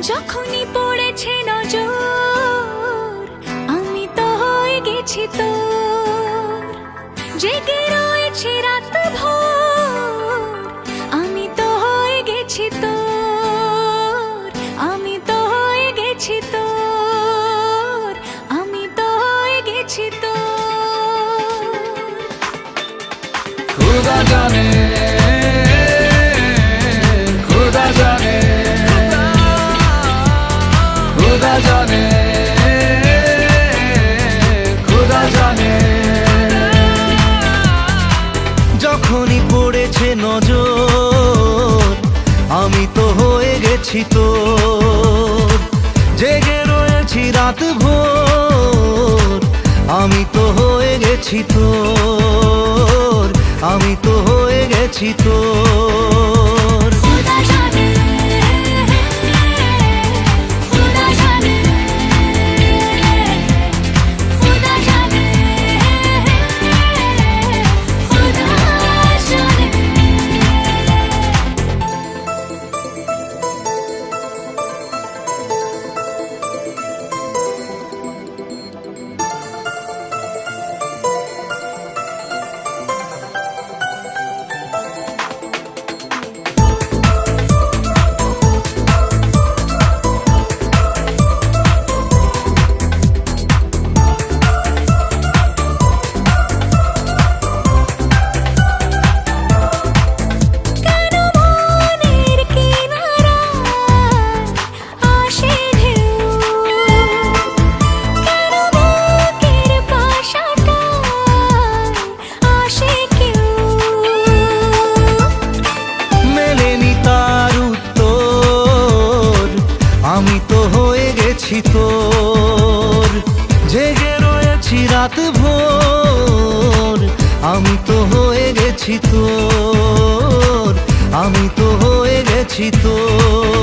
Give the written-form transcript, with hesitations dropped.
যখনই পড়েছে নজর আমি তো হয়ে গেছি তোর, জেগে রয়েছে রাত ভোর আমি তো হয়ে গেছি তোর, আমি তো হয়ে গেছি তোর, আমি তো হয়ে গেছি তোর। खुदा जाने खुदा जाने खुदा जाने खुदा जाने যখনই পড়েছে নজর আমি তো হয়ে গেছি তোর, জেগে রয়েছি রাত ভোর আমি তো হয়ে গেছি তোর, আমি তো হয়ে গেছি তোর। खुदा जाने खुदा जाने खुदा जाने खुदा जाने। আমি তো হয়ে গেছি তোর, জেগে রয়েছি রাত ভোর আমি তো হয়ে গেছি তোর, আমি তো হয়ে গেছি তোর।